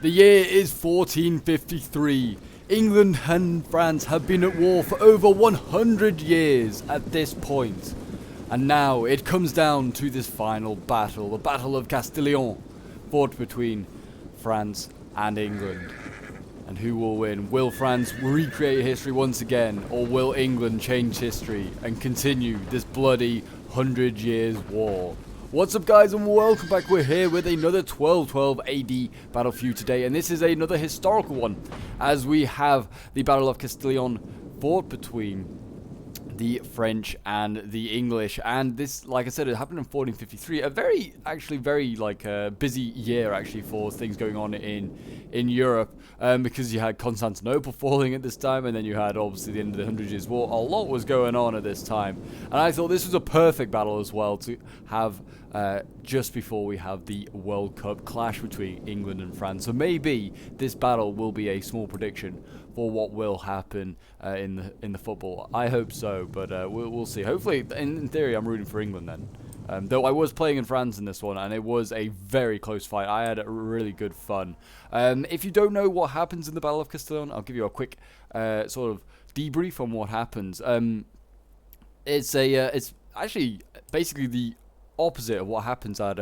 The year is 1453. England and France have been at war for over 100 years at this point. And now it comes down to this final battle, the Battle of Castillon, fought between France and England. And who will win? Will France recreate history once again, or will England change history and continue this bloody 100 years war? What's up, guys, and welcome back. We're here with another 1212 AD battle for you today, and this is another historical one, as we have the Battle of Castillon fought between the French and the English. And this, like I said, it happened in 1453. A very busy year actually for things going on in Europe, because you had Constantinople falling at this time, and then you had obviously the end of the 100 Years' War. A lot was going on at this time, and I thought this was a perfect battle as well to have just before we have the World Cup clash between England and France. So maybe this battle will be a small prediction for what will happen in the football. I hope so, but we'll see. Hopefully, in theory, I'm rooting for England then. Though I was playing in France in this one, and it was a very close fight. I had really good fun. If you don't know what happens in the Battle of Castillon, I'll give you a quick sort of debrief on what happens. It's actually basically the opposite of what happens at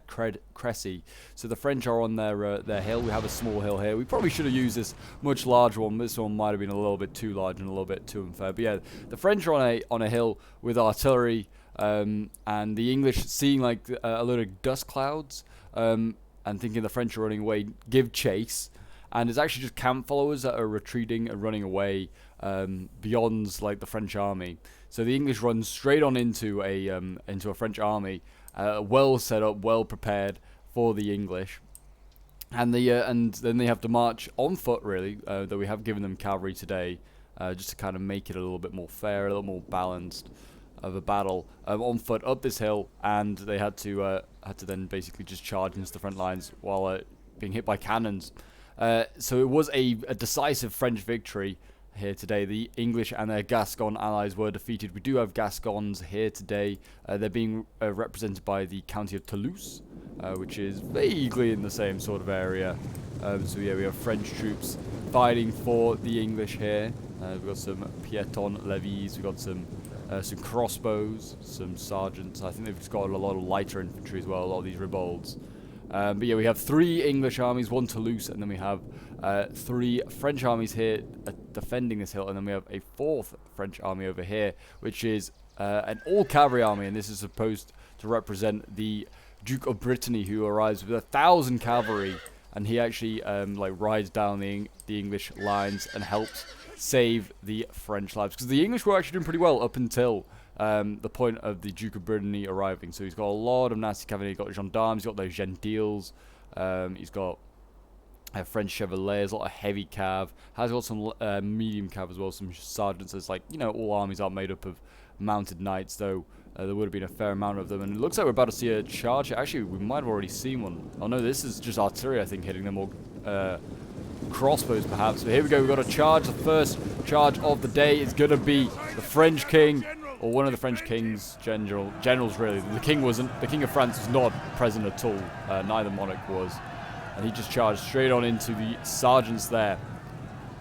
Crécy. So the French are on their hill. We have a small hill here. We probably should have used this much larger one. This one might have been a little bit too large and a little bit too unfair. But yeah, the French are on a hill with artillery, and the English seeing like a load of dust clouds, and thinking the French are running away, give chase. And it's actually just camp followers that are retreating and running away beyond like the French army. So the English run straight on into a French army, well set up, well prepared for the English, and then they have to march on foot really. Though we have given them cavalry today, just to kind of make it a little bit more fair, a little more balanced of a battle, on foot up this hill, and they had to then basically just charge into the front lines while being hit by cannons. So it was a decisive French victory here today. The English and their Gascon allies were defeated. We do have Gascons here today. They're being represented by the county of Toulouse, which is vaguely in the same sort of area. So yeah, we have French troops fighting for the English here. We've got some Piéton levies. We've got some crossbows, some sergeants. I think they've got a lot of lighter infantry as well, a lot of these ribolds. But yeah, we have 3 English armies, 1 Toulouse, and then we have 3 French armies here defending this hill, and then we have a 4th French army over here, which is an all-cavalry army, and this is supposed to represent the Duke of Brittany, who arrives with 1,000 cavalry, and he actually rides down the English lines and helps save the French lives, because the English were actually doing pretty well up until the point of the Duke of Brittany arriving. So he's got a lot of nasty cavalry. He's got gendarmes, he's got those gentiles, he's got French chevaliers, a lot of heavy cav, has got some medium cav as well, some sergeants. It's like, you know, all armies are made up of mounted knights, though there would have been a fair amount of them. And it looks like we're about to see a charge. Actually, we might have already seen one. Oh no, this is just artillery, I think, hitting them, or crossbows perhaps. But here we go, we've got a charge. The first charge of the day is going to be the French king, or one of the French kings, generals really. The king wasn't. The King of France was not present at all. Neither monarch was. And he just charged straight on into the sergeants there.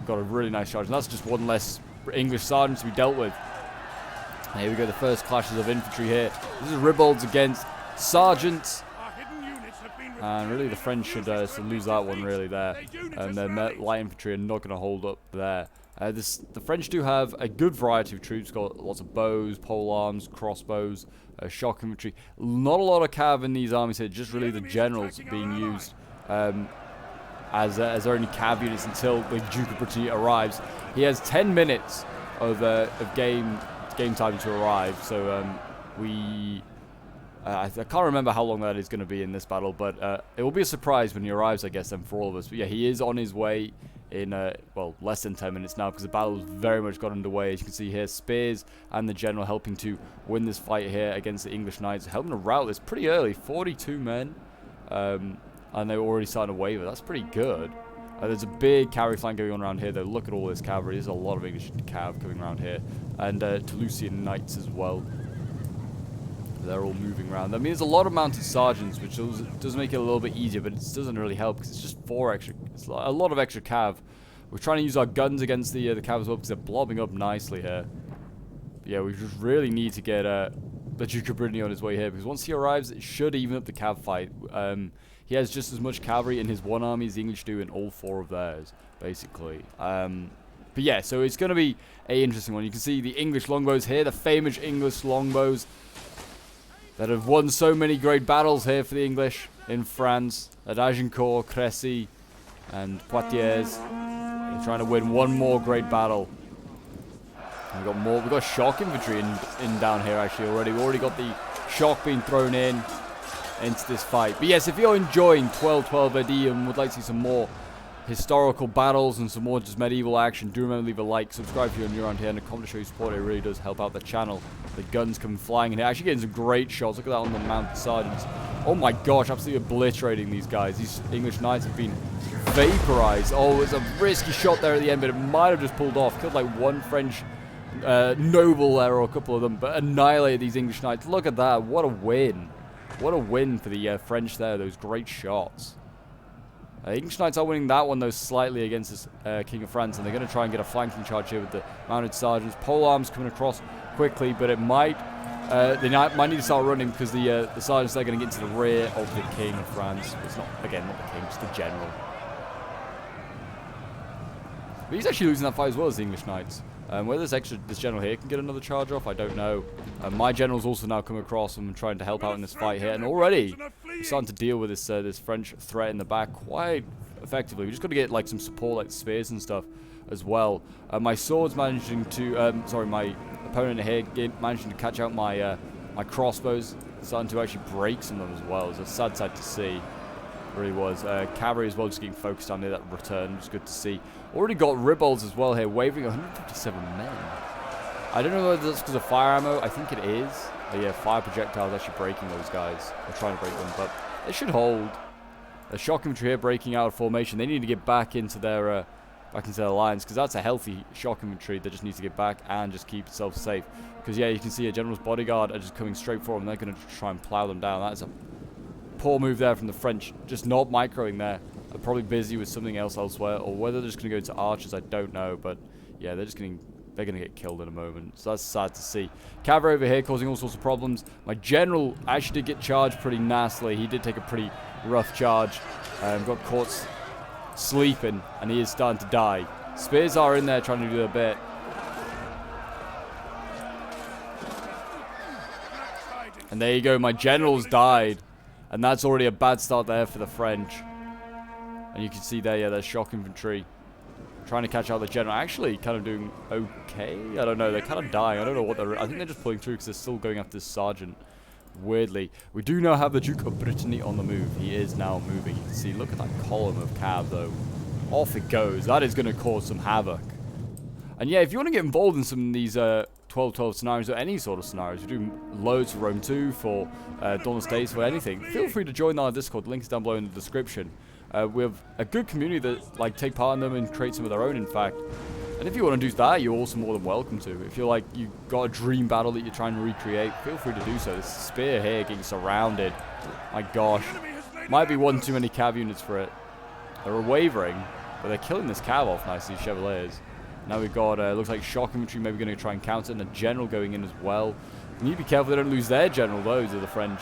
Got a really nice charge. And that's just one less English sergeant to be dealt with. And here we go, the first clashes of infantry here. This is ribolds against sergeants. And really the French should lose that one really there. And their light infantry are not going to hold up there. The French do have a good variety of troops. Got lots of bows, pole arms, crossbows, shock infantry. Not a lot of cav in these armies here, just really the generals being used as their only cav units until the Duke of Brittany arrives. He has 10 minutes of game time to arrive, so I can't remember how long that is going to be in this battle, but it will be a surprise when he arrives, I guess, then for all of us. But yeah, he is on his way in, less than 10 minutes now, because the battle has very much got underway. As you can see here, spears and the general helping to win this fight here against the English knights, helping to rout this pretty early, 42 men, and they were already starting to waver. That's pretty good. There's a big cavalry flank going on around here, though. Look at all this cavalry. There's a lot of English cav coming around here, and Toulousian knights as well. They're all moving around. I mean, there's a lot of mounted sergeants, which does make it a little bit easier, but it doesn't really help because it's just 4 extra. It's a lot of extra cav. We're trying to use our guns against the cav as well because they're blobbing up nicely here. But yeah, we just really need to get the Duke of Brittany on his way here because once he arrives, it should even up the cav fight. He has just as much cavalry in his one army as the English do in all 4 of theirs, basically. But yeah, so it's going to be an interesting one. You can see the English longbows here, the famous English longbows that have won so many great battles here for the English in France. At Agincourt, Crécy, and Poitiers. They're trying to win one more great battle. And we've got shock infantry in down here actually already. We've already got the shock being thrown into this fight. But yes, if you're enjoying 1212 AD and would like to see some more historical battles and some more just medieval action, do remember to leave a like, subscribe if you're new around here, and a comment to show your support. It really does help out the channel. The guns come flying in here, actually getting some great shots. Look at that on the mounted sergeants. Oh my gosh, absolutely obliterating these guys. These English knights have been vaporized. Oh, it was a risky shot there at the end, but it might have just pulled off. Killed like one French noble there, or a couple of them, but annihilated these English knights. Look at that, what a win. What a win for the French there, those great shots. English knights are winning that one, though, slightly against this King of France, and they're going to try and get a flanking charge here with the mounted sergeants. Pole arms coming across quickly, but it might they might need to start running because the sergeants are going to get into the rear of the King of France. It's not, again, not the king, just the general. But he's actually losing that fight as well as the English knights. Whether this general here can get another charge off, I don't know. My general's also now come across and trying to help out in this fight here, and already we're starting to deal with this French threat in the back quite effectively. We just got to get like some support, like spears and stuff, as well. My sword's managing to, my opponent here managing to catch out my my crossbows, starting to actually break some of them as well. It's a sad sight to see. Really was. Cavalry as well, just getting focused on that return, which is good to see. Already got Ribolds as well here, waving 157 men. I don't know whether that's because of fire ammo. I think it is. Yeah, fire projectiles actually breaking those guys. They're trying to break them, but they should hold. The shock infantry here breaking out of formation. They need to get back into their lines because that's a healthy shock infantry that just needs to get back and just keep itself safe. Because yeah, you can see a general's bodyguard are just coming straight for them. They're going to try and plow them down. That is a poor move there from the French, just not microing there. They're probably busy with something else elsewhere, or whether they're just going to go into archers, I don't know, but yeah, they're going to get killed in a moment, so that's sad to see. Cavalry over here causing all sorts of problems. My general actually did get charged pretty nastily. He did take a pretty rough charge, got caught sleeping, and he is starting to die. Spears are in there trying to do their bit. And there you go, my general's died. And that's already a bad start there for the French. And you can see there, yeah, there's shock infantry trying to catch out the general. Actually, kind of doing okay. I don't know. They're kind of dying. I don't know what they're... I think they're just pulling through because they're still going after this sergeant. Weirdly. We do now have the Duke of Brittany on the move. He is now moving. You can see, look at that column of cav, though. Off it goes. That is going to cause some havoc. And yeah, if you want to get involved in some of these 12-12 scenarios or any sort of scenarios, we do loads for Rome 2, for Dawn of States, for anything, feel free to join our Discord. The link is down below in the description. We have a good community that like take part in them and create some of their own, in fact. And if you want to do that, you're also more than welcome to. If you're like, you've got a dream battle that you're trying to recreate, feel free to do so. This spear here getting surrounded. My gosh. Might be one too many cav units for it. They're wavering, but they're killing this cav off nicely, these Chevaliers. Now we've got, looks like shock infantry maybe going to try and counter, and a general going in as well. You need to be careful they don't lose their general, those are the French.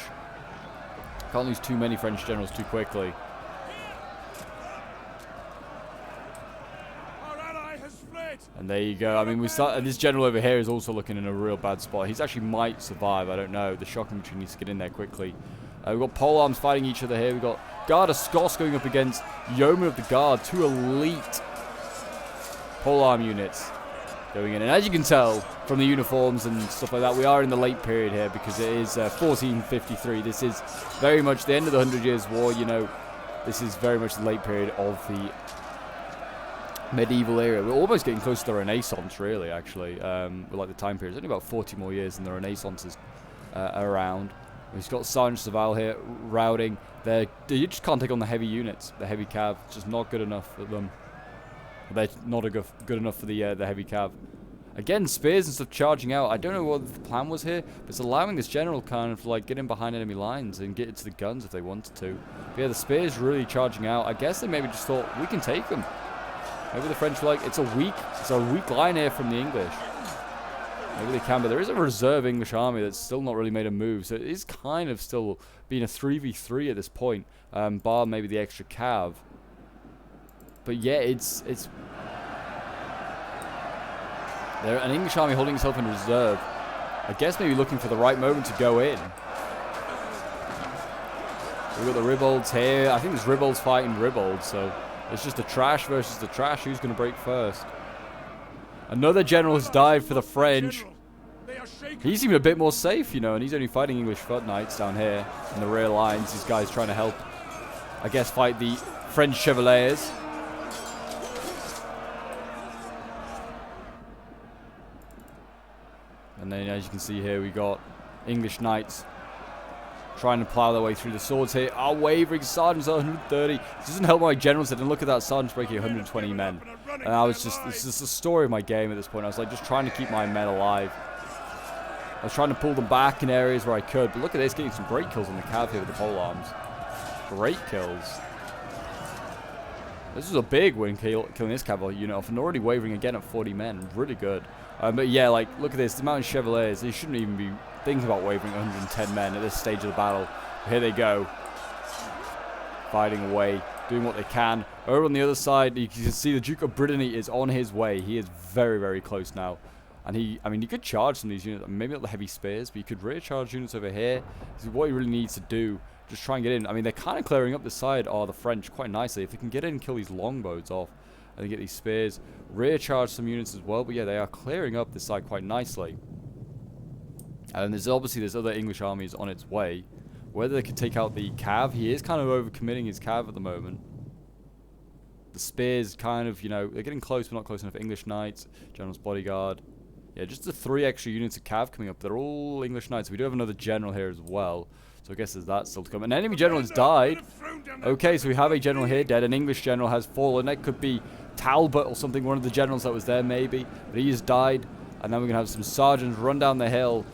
Can't lose too many French generals too quickly. And there you go. I mean, this general over here is also looking in a real bad spot. He's actually might survive, I don't know. The shock infantry needs to get in there quickly. We've got pole arms fighting each other here. We've got Guard of Scots going up against Yeomen of the Guard, 2 elite polearm units going in. And as you can tell from the uniforms and stuff like that, we are in the late period here because it is 1453. This is very much the end of the 100 Years' War. You know, this is very much the late period of the medieval era. We're almost getting close to the Renaissance, really, actually. With like the time period. It's only about 40 more years and the Renaissance is around. We've got Sergeant Saval here routing. You just can't take on the heavy units. The heavy cav, just not good enough for them. They're not good enough for the heavy cav. Again, spears and stuff charging out. I don't know what the plan was here, but it's allowing this general kind of like get in behind enemy lines and get into the guns if they wanted to. But yeah, the spears really charging out. I guess they maybe just thought, we can take them. Maybe the French were like, it's a weak line here from the English. Maybe they can, but there is a reserve English army that's still not really made a move. So it is kind of still being a 3v3 at this point, bar maybe the extra cav. But yeah, it's there, an English army holding itself in reserve. I guess maybe looking for the right moment to go in. We've got the Ribolds here. I think there's Ribolds fighting Ribolds, so it's just the trash versus the trash. Who's going to break first? Another general has died for the French. He seemed a bit more safe, you know, and he's only fighting English foot knights down here in the rear lines. These guys trying to help, I guess, fight the French Chevaliers. And then, as you can see here, we got English knights trying to plow their way through the swords here. Our wavering sergeants are 130. This doesn't help my generals. And look at that, sergeant's breaking 120 men. And I was just, it's just the story of my game at this point. I was like just trying to keep my men alive. I was trying to pull them back in areas where I could. But look at this, getting some great kills on the cav here with the pole arms. Great kills. This was a big win, killing this cavalry unit off, and already wavering again at 40 men. Really good. But yeah, like, look at this. The Mountain Chevaliers, they shouldn't even be thinking about wavering 110 men at this stage of the battle. Here they go. Fighting away, doing what they can. Over on the other side, you can see the Duke of Brittany is on his way. He is very, very close now. And he could charge some of these units. Maybe not the heavy spears, but he could rear charge units over here. This is what he really needs to do. Just try and get in. I mean, they're kind of clearing up the side, are the French, quite nicely. If they can get in and kill these longbows off, and get these spears, rear charge some units as well. But yeah, they are clearing up this side quite nicely. And there's other English armies on its way. Whether they could take out the cav, he is kind of overcommitting his cav at the moment. The spears kind of, you know, they're getting close, but not close enough. English knights, general's bodyguard. Yeah, just the 3 extra units of cav coming up. They're all English knights. We do have another general here as well. So I guess there's that still to come. An enemy general has died. Okay, so we have a general here dead. An English general has fallen. That could be Talbot or something, one of the generals that was there maybe. But he has died. And then we're going to have some sergeants run down the hill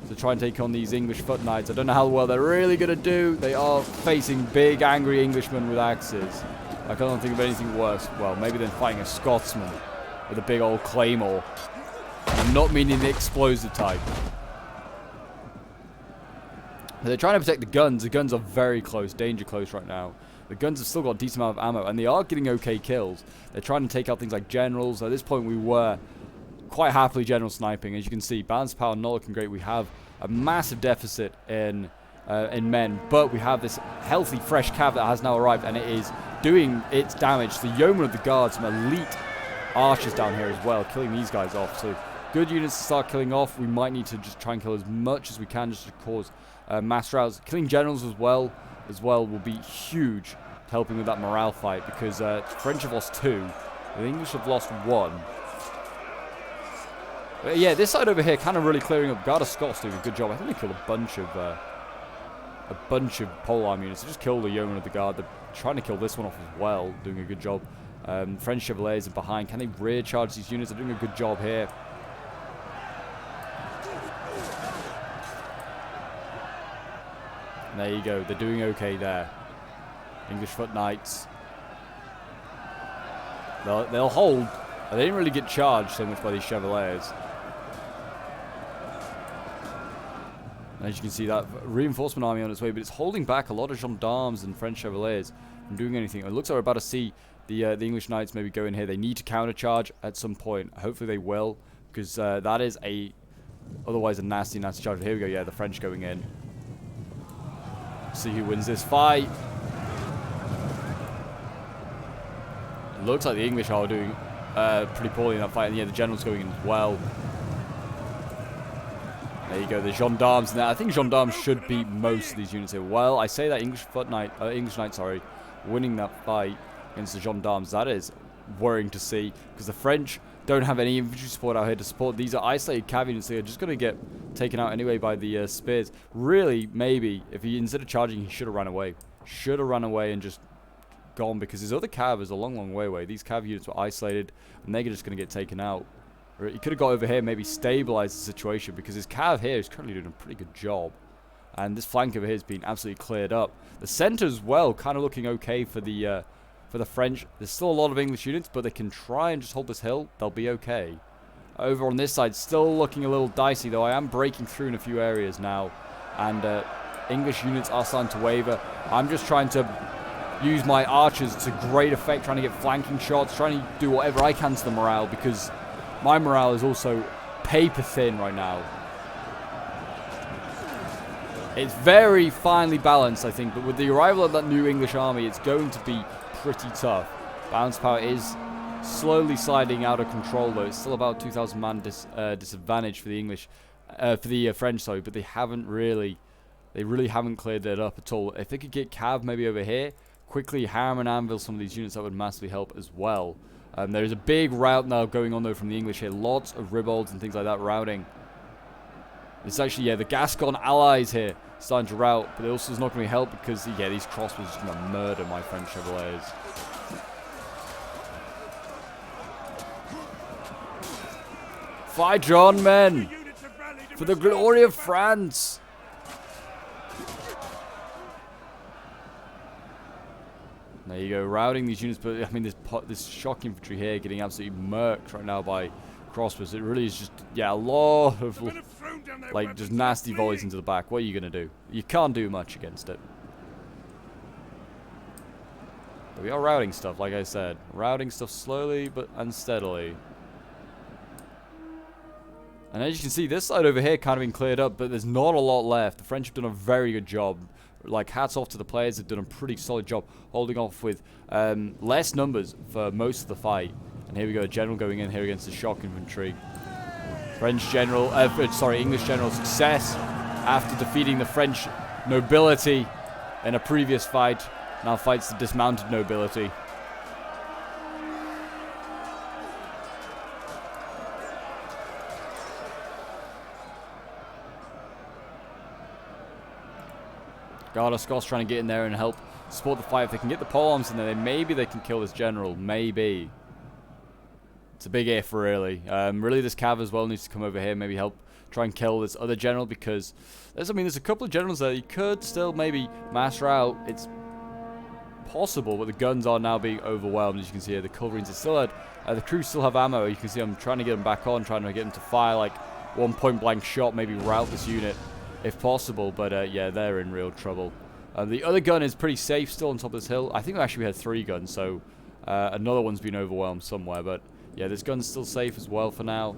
to try and take on these English foot knights. I don't know how well they're really going to do. They are facing big, angry Englishmen with axes. I can't think of anything worse. Well, maybe than fighting a Scotsman with a big old claymore. And I'm not meaning the explosive type. They're trying to protect the guns. The guns are very close, danger close right now. The guns have still got a decent amount of ammo, and they are getting okay kills. They're trying to take out things like generals. At this point, we were quite happily general sniping. As you can see, balance power not looking great. We have a massive deficit in men, but we have this healthy, fresh cav that has now arrived, and it is doing its damage. The yeoman of the guard, some elite archers down here as well, killing these guys off. So good units to start killing off. We might need to just try and kill as much as we can just to cause mass routes. Killing generals as well will be huge, helping with that morale fight, because French have lost 2, the English have lost 1. But yeah, this side over here kind of really clearing up. Guard of Scots doing a good job. I think they killed a bunch of polearm units. They just killed the yeoman of the guard. They're trying to kill this one off as well, doing a good job. French Chevaliers are behind. Can they rear charge these units? They're doing a good job here. And there you go. They're doing okay there. English foot knights. They'll hold. They didn't really get charged so much by these Chevaliers. And as you can see, that reinforcement army on its way, but it's holding back a lot of gendarmes and French Chevaliers from doing anything. It looks like we're about to see the English knights maybe go in here. They need to countercharge at some point. Hopefully they will, because that is otherwise a nasty, nasty charge. Here we go. Yeah, the French going in. See who wins this fight. It looks like the English are doing pretty poorly in that fight, and yeah, the general's going in as well. There you go, the gendarmes. Now, I think gendarmes should beat most of these units here. Well, I say that English knight, winning that fight against the gendarmes. That is worrying to see, because the French don't have any infantry support out here to support. These are isolated cav units. They're just going to get taken out anyway by the spears. Really, maybe, if he, instead of charging, he should have ran away. Should have run away and just gone, because his other cav is a long, long way away. These cav units were isolated, and they're just going to get taken out. He could have got over here, maybe stabilized the situation, because his cav here is currently doing a pretty good job. And this flank over here has been absolutely cleared up. The center as well, kind of looking okay for the French. There's still a lot of English units, but they can try and just hold this hill. They'll be okay. Over on this side, still looking a little dicey, though. I am breaking through in a few areas now. And English units are starting to waver. I'm just trying to use my archers to great effect, trying to get flanking shots, trying to do whatever I can to the morale, because my morale is also paper thin right now. It's very finely balanced, I think, but with the arrival of that new English army, it's going to be pretty tough. Balance power is slowly sliding out of control, though. It's still about 2,000 man disadvantage for the English, for the French, sorry, but they really haven't cleared that up at all. If they could get cav maybe over here, quickly hammer and anvil some of these units, that would massively help as well. There's a big rout now going on, though, from the English here. Lots of ribolds and things like that routing. It's actually, yeah, the Gascon allies here starting to rout, but it also is not going to help because, yeah, these crossbows are just going to murder my French Chevaliers. Fight on, men! For the glory of France! There you go, routing these units, but I mean, this shock infantry here getting absolutely murked right now by crossbows. It really is just, yeah, a lot of, like, just nasty volleys into the back. What are you going to do? You can't do much against it. But we are routing stuff, like I said. Routing stuff slowly but unsteadily. And as you can see, this side over here kind of been cleared up, but there's not a lot left. The French have done a very good job. Like, hats off to the players. They've done a pretty solid job holding off with less numbers for most of the fight. And here we go, a general going in here against the shock infantry. English general success after defeating the French nobility in a previous fight. Now fights the dismounted nobility. Garda Scots trying to get in there and help support the fight. If they can get the pole arms in there, maybe they can kill this general. Maybe. It's a big if, really. Really, this cav as well needs to come over here, maybe help try and kill this other general, because there's a couple of generals there you could still maybe master out. It's possible, but the guns are now being overwhelmed. As you can see here, the cavalry still had, the crews still have ammo. You can see I'm trying to get them back on, trying to get them to fire like one point blank shot, maybe rout this unit if possible, but yeah, they're in real trouble. The other gun is pretty safe still on top of this hill. I think we had 3 guns, so another one's been overwhelmed somewhere, but yeah, this gun's still safe as well for now.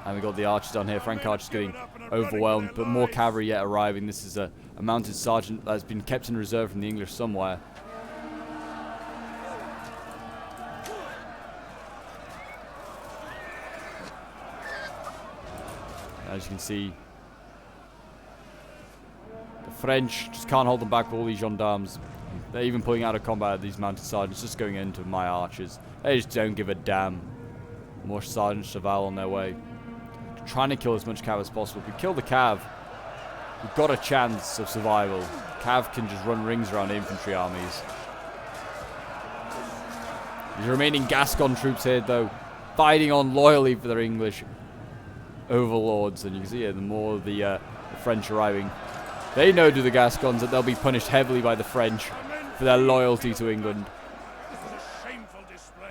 And we got the archers down here. Frank archers getting overwhelmed, but more cavalry yet arriving. This is a mounted sergeant that's been kept in reserve from the English somewhere. As you can see, the French just can't hold them back with all these gendarmes. They're even pulling out of combat these mounted sergeants, just going into my archers. They just don't give a damn. More Sergeant Cheval on their way. Trying to kill as much cav as possible. If we kill the cav, we've got a chance of survival. Cav can just run rings around infantry armies. The remaining Gascon troops here, though, fighting on loyally for their English overlords. And you can see here, the more the French arriving, they know to the Gascons that they'll be punished heavily by the French for their loyalty to England.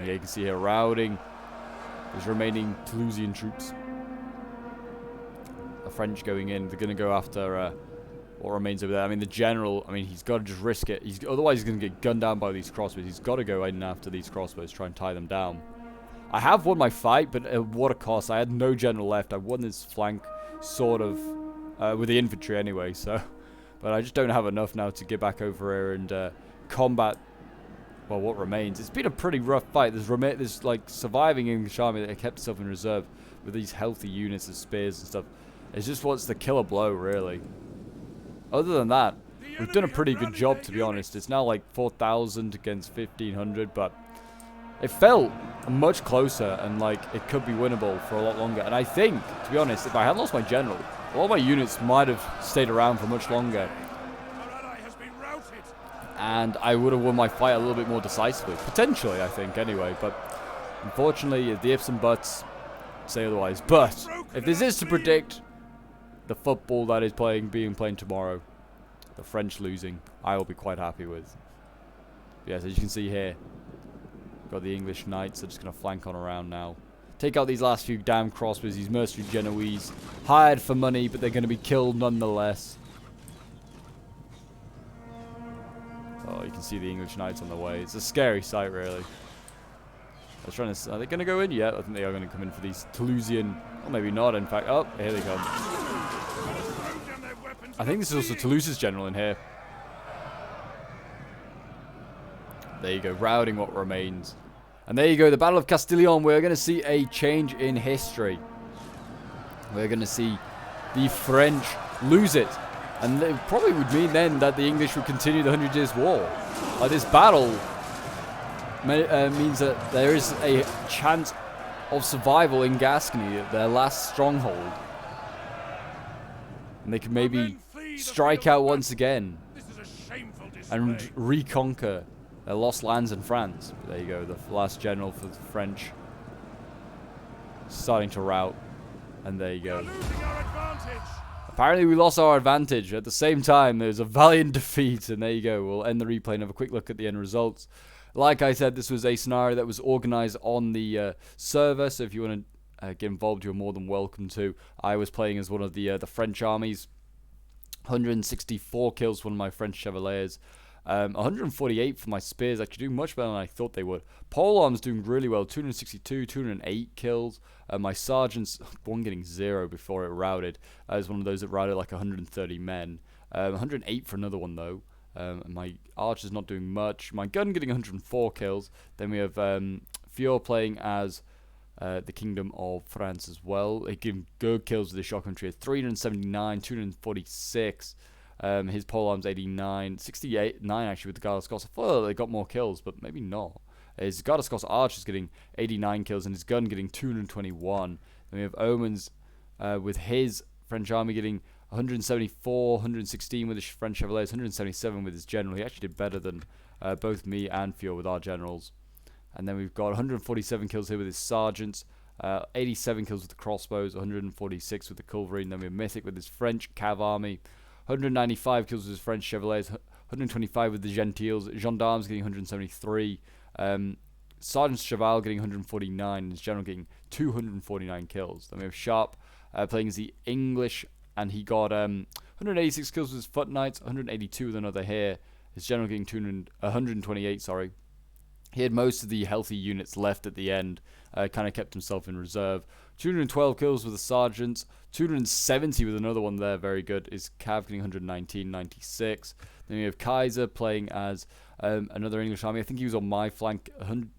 Yeah, you can see here routing these remaining Toulousian troops. The French going in. They're going to go after what remains over there. I mean, the general, he's got to just risk it. Otherwise, he's going to get gunned down by these crossbows. He's got to go in after these crossbows, try and tie them down. I have won my fight, but at what a cost. I had no general left. I won this flank, sort of, with the infantry anyway, so. But I just don't have enough now to get back over here and combat, well, what remains. It's been a pretty rough fight. There's like, surviving English army that kept itself in reserve with these healthy units of spears and stuff. It's just what's the killer blow, really. Other than that, we've done a pretty good job, to be honest. It's now like 4,000 against 1,500, but it felt much closer and like it could be winnable for a lot longer. And I think, to be honest, if I hadn't lost my general, a lot of my units might have stayed around for much longer. And I would have won my fight a little bit more decisively. Potentially, I think, anyway. But Unfortunately, the ifs and buts say otherwise. But if this is to predict the football that is being played tomorrow, the French losing, I will be quite happy with. Yes, as you can see here, got the English knights. They're just going to flank on around now. Take out these last few damn crossbows, these mercenary Genoese. Hired for money, but they're going to be killed nonetheless. Oh, you can see the English knights on the way. It's a scary sight, really. I was trying to... Are they going to go in? Yeah, I think they are going to come in for these Toulousian... Or maybe not, in fact. Oh, here they come. I think this is also Toulouse's general in here. There you go, routing what remains. And there you go, the Battle of Castillon. We're going to see a change in history. We're going to see the French lose it. And it probably would mean then that the English would continue the 100 Years' War. This battle means that there is a chance of survival in Gascony, their last stronghold. And they can maybe strike out once again and reconquer their lost lands in France. But there you go, the last general for the French starting to rout. And there you go. Apparently we lost our advantage. At the same time, there's a valiant defeat. And there you go. We'll end the replay and have a quick look at the end results. Like I said, this was a scenario that was organized on the server. So if you want to get involved, you're more than welcome to. I was playing as one of the French armies. 164 kills for one of my French chevaliers. 148 for my spears, actually doing much better than I thought they would. Polearms doing really well, 262, 208 kills. My sergeants, one getting 0 before it routed. It was one of those that routed like 130 men. 108 for another one though. My archer's not doing much. My gun getting 104 kills. Then we have Fior playing as the Kingdom of France as well. He gave good kills with the shock infantry at 379, 246. His polearms 89, 69 actually with the Garde Scots. I thought they got more kills, but maybe not. His Garde Scots archer's getting 89 kills and his gun getting 221. Then we have Omens with his French army getting 174, 116 with his French Chevaliers, 177 with his general. He actually did better than both me and Fior with our generals. And then we've got 147 kills here with his sergeants, 87 kills with the crossbows, 146 with the cavalry, and then we have Mythic with his French cav army, 195 kills with his French Chevaliers, 125 with the Gentiles, Gendarmes getting 173, Sergeant Cheval getting 149, and his general getting 249 kills. Then we have Sharp playing as the English, and he got 186 kills with his Foot Knights, 182 with another here. His general getting 128, sorry. He had most of the healthy units left at the end, kind of kept himself in reserve. 212 kills with the sergeants, 270 with another one there, very good. His cav getting 119, 96. Then we have Kaiser playing as another English army. I think he was on my flank,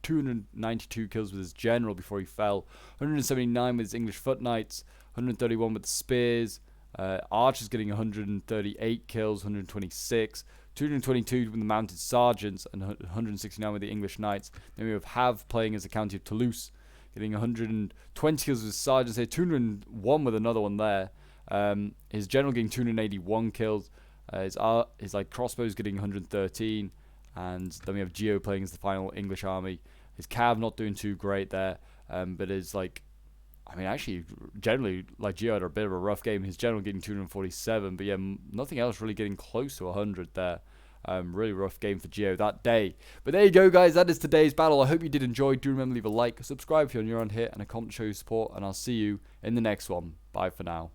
292 kills with his general before he fell. 179 with his English Foot Knights, 131 with the spears. Archers getting 138 kills, 126. 222 with the mounted sergeants and 169 with the English knights. Then we have Hav playing as the county of Toulouse, getting 120 kills with sergeants here, 201 with another one there. His general getting 281 kills. His like crossbows getting 113, and then we have Geo playing as the final English army. His cav not doing too great there, but his like, I mean, actually, generally, like, Geo had a bit of a rough game. His general getting 247, but yeah, nothing else really getting close to 100 there. Really rough game for Geo that day. But there you go, guys. That is today's battle. I hope you did enjoy. Do remember to leave a like, subscribe if you're new around here, and a comment to show your support. And I'll see you in the next one. Bye for now.